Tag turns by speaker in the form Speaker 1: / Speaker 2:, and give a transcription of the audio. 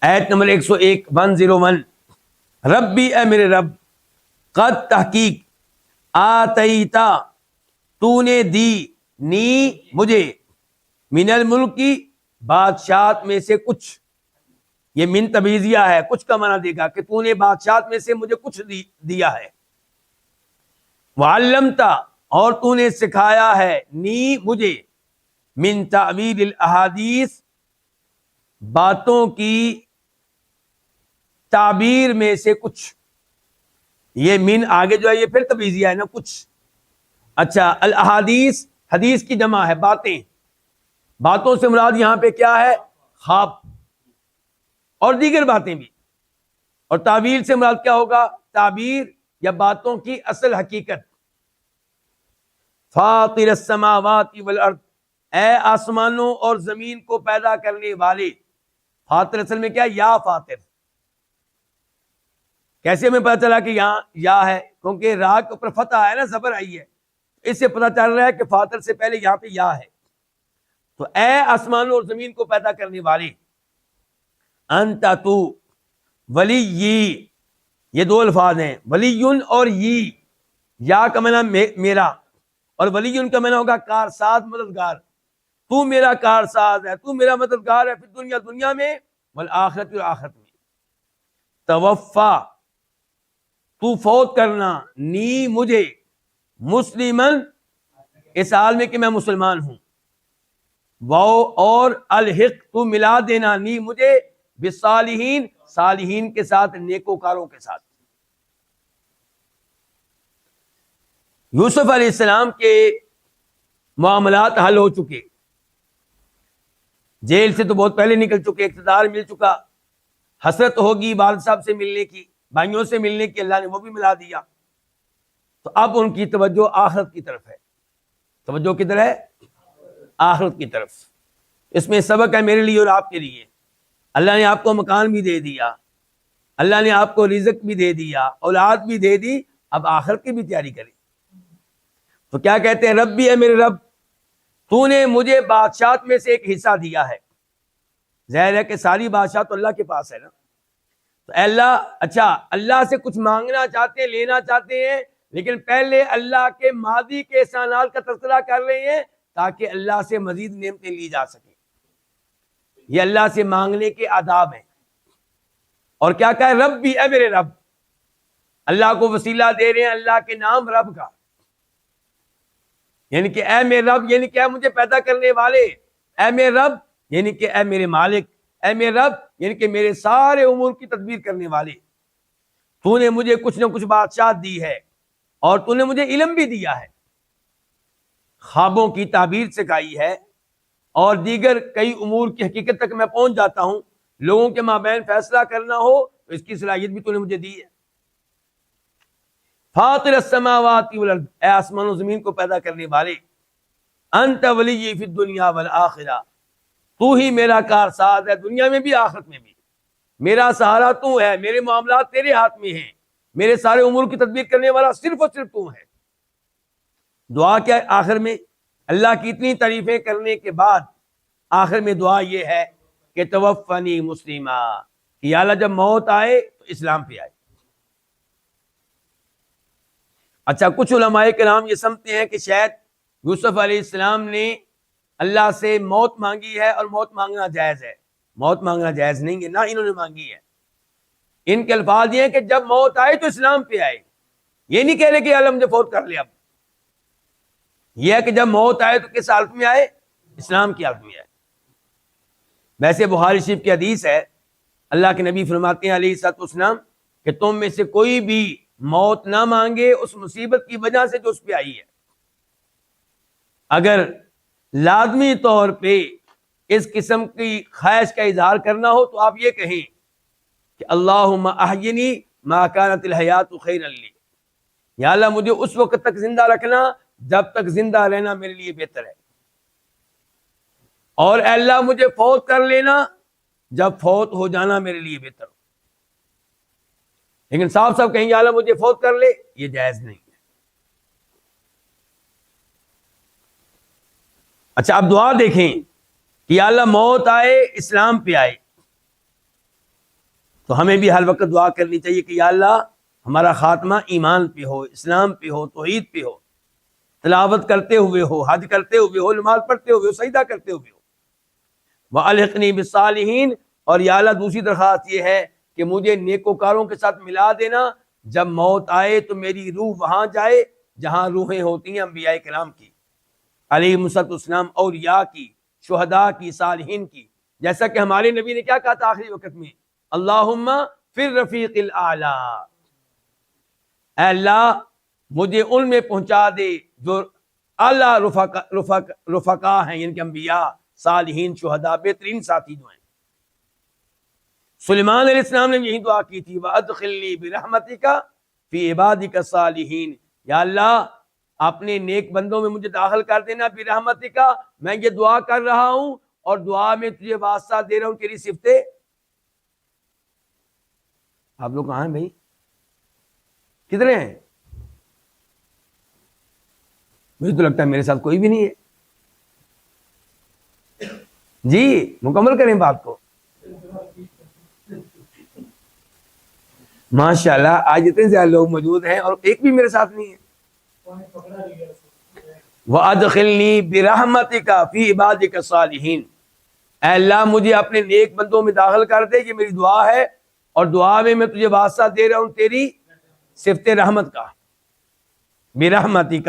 Speaker 1: آیت نمبر 101 ربی اے میرے رب، قد تحقیق، آتیتا تو نے دی، نی مجھے، من الملک کی بادشاہت میں سے کچھ. یہ من تبعیضیہ ہے، کچھ کا معنی دے گا کہ تو نے بادشاہت میں سے مجھے کچھ دیا ہے. وعلمتا اور تو نے سکھایا ہے، نی مجھے، من تعویل الاحادیث باتوں کی تعبیر میں سے کچھ. یہ من آگے جو ہے یہ پھر تبعیضیہ ہے نا، کچھ. اچھا، الاحادیث حدیث کی جمع ہے، باتیں. باتوں سے مراد یہاں پہ کیا ہے؟ خواب اور دیگر باتیں بھی. اور تعبیر سے مراد کیا ہوگا؟ تعبیر یا باتوں کی اصل حقیقت. فاطر السماوات والارض، اے آسمانوں اور زمین کو پیدا کرنے والے. فاطر اصل میں کیا؟ یا فاطر. کیسے ہمیں پتا چلا کہ یہاں یا ہے؟ کیونکہ را کے اوپر فتح ہے نا، زبر آئی ہے، اس سے پتا چل رہا ہے کہ فاطر سے پہلے یہاں پہ یا ہے. تو اے آسمانوں اور زمین کو پیدا کرنے والے، انت تو، ولی، یہ دو الفاظ ہیں، ولی اور یہ. یا کا معنی میرا، اور ولی کا معنی ہوگا کارساز، مددگار. تو میرا کارساز ہے، تو میرا مددگار ہے، پھر دنیا میں، والآخرت، اور آخرت میں. توفا تو فوت کرنا، نی مجھے، مسلمن اس حال میں کہ میں مسلمان ہوں. واو اور الحق تو ملا دینا، نی مجھے، بالصالحین صالحین کے ساتھ، نیکوکاروں کے ساتھ. یوسف علیہ السلام کے معاملات حل ہو چکے، جیل سے تو بہت پہلے نکل چکے، اقتدار مل چکا، حسرت ہوگی والد صاحب سے ملنے کی، بھائیوں سے ملنے کی، اللہ نے وہ بھی ملا دیا. تو اب ان کی توجہ آخرت کی طرف ہے. توجہ کدھر ہے؟ آخرت کی طرف. اس میں سبق ہے میرے لیے اور آپ کے لیے. اللہ نے آپ کو مکان بھی دے دیا، اللہ نے آپ کو رزق بھی دے دیا، اولاد بھی دے دی، اب آخرت کی بھی تیاری کریں. تو کیا کہتے ہیں؟ رب بھی ہے میرے رب، تو نے مجھے بادشاہت میں سے ایک حصہ دیا ہے. ظاہر ہے کہ ساری بادشاہ تو اللہ کے پاس ہے نا. تو اللہ، اچھا، اللہ سے کچھ مانگنا چاہتے ہیں، لینا چاہتے ہیں، لیکن پہلے اللہ کے ماضی کے احسانات کا تذکرہ کر رہے ہیں تاکہ اللہ سے مزید نعمتیں لی جا سکیں. یہ اللہ سے مانگنے کے آداب ہیں. اور کیا کہا؟ رب بھی اے میرے رب. اللہ کو وسیلہ دے رہے ہیں اللہ کے نام رب کا، یعنی کہ اے میرے رب، یعنی کہ اے مجھے پیدا کرنے والے، اے میرے رب یعنی کہ اے میرے مالک، اے میرے رب یعنی کہ میرے سارے امور کی تدبیر کرنے والے. تو نے مجھے کچھ نہ کچھ بادشاہت دی ہے، اور تو نے مجھے علم بھی دیا ہے، خوابوں کی تعبیر سکھائی ہے، اور دیگر کئی امور کی حقیقت تک میں پہنچ جاتا ہوں. لوگوں کے مابین فیصلہ کرنا ہو تو اس کی صلاحیت بھی تو نے مجھے دی ہے. فاطر السماوات والارض، اے آسمان و زمین کو پیدا کرنے والے. انت ولی فی الدنیا والآخرہ، تو ہی میرا کارساز ہے دنیا میں بھی آخرت میں بھی. میرا سہارا تو ہے، میرے معاملات تیرے ہاتھ میں ہیں، میرے سارے امور کی تدبیر کرنے والا صرف اور صرف تو ہے. دعا کیا ہے آخر میں؟ اللہ کی اتنی تعریفیں کرنے کے بعد آخر میں دعا یہ ہے کہ توفنی مسلمہ، کہ یا اللہ جب موت آئے تو اسلام پہ آئے. اچھا، کچھ علماء کرام یہ سمجھتے ہیں کہ شاید یوسف علیہ السلام نے اللہ سے موت مانگی ہے، اور موت مانگنا جائز ہے. موت مانگنا جائز نہیں ہے، نہ انہوں نے مانگی ہے. ان کے الفاظ یہ ہیں کہ جب موت آئے تو اسلام پہ آئے. یہ نہیں کہہ رہے کہ اللہ مجھے فوت کر لے. اب یہ ہے کہ جب موت آئے تو کس حالت میں آئے؟ اسلام کی حالت میں آئے. ویسے بخاری شریف کی حدیث ہے، اللہ کے نبی فرماتے ہیں علیہ الصلوۃ والسلام کہ تم میں سے کوئی بھی موت نہ مانگے اس مصیبت کی وجہ سے جو اس پہ آئی ہے. اگر لازمی طور پہ اس قسم کی خواہش کا اظہار کرنا ہو تو آپ یہ کہیں کہ اللہم احینی ما کانت الحیات خیرا لی، یا اللہ مجھے اس وقت تک زندہ رکھنا جب تک زندہ رہنا میرے لیے بہتر ہے، اور اے اللہ مجھے فوت کر لینا جب فوت ہو جانا میرے لیے بہتر ہو. لیکن صاف صاف کہیں یا اللہ مجھے فوت کر لے، یہ جائز نہیں ہے. اچھا، اب دعا دیکھیں کہ یا اللہ موت آئے اسلام پہ آئے. تو ہمیں بھی ہر وقت دعا کرنی چاہیے کہ یا اللہ ہمارا خاتمہ ایمان پہ ہو، اسلام پہ ہو، توحید پہ ہو، تلاوت کرتے ہوئے ہو، حج کرتے ہوئے ہو، نماز پڑھتے ہوئے ہو، سجدہ کرتے ہوئے ہو۔ وَأَلْحِقْنِي بِالصَّالِحِينَ، اور یا اللہ دوسری درخواست یہ ہے کہ مجھے نیکوکاروں کے ساتھ ملا دینا، جب موت آئے تو میری روح وہاں جائے جہاں روحیں ہوتی ہیں انبیاء کرام کی علیہم السلام، اولیاء کی، شہداء کی، صالحین کی، جیسا کہ ہمارے نبی نے کیا کہا تھا آخری وقت میں، اللہم فی الرفیق الاعلی، اے اللہ مجھے ان میں پہنچا دے جو اعلیٰ رفقا ہیں، یعنی کہ انبیاء، صالحین، شہداء، بہترین ساتھی جو ہیں۔ سلیمان علیہ السلام نے یہی دعا کی تھی، وَأَدْخِلْنِي بِرَحْمَتِكَ فِي عِبَادِكَ الصَّالِحِينَ، یا اللہ اپنے نیک بندوں میں مجھے داخل کر دینا، برحمتک، میں یہ دعا کر رہا ہوں اور دعا میں تجھے واسطہ دے رہا ہوں تیری صفتیں۔ آپ لوگ کہاں ہیں بھائی؟ کتنے ہیں؟ مجھے تو لگتا ہے میرے ساتھ کوئی بھی نہیں ہے۔ جی مکمل کریں بات کو۔ ماشاءاللہ آج اتنے زیادہ لوگ موجود ہیں اور ایک بھی میرے ساتھ نہیں ہے۔ وَأَدْخِلْنِي بِرَحْمَتِكَ فِي عِبَادِكَ الصَّالِحِينَ، اے اللہ مجھے اپنے نیک بندوں میں داخل کر دے، یہ میری دعا ہے، اور دعا میں تجھے واسطہ دے رہا ہوں تیری صفت رحمت کا، برحمتک۔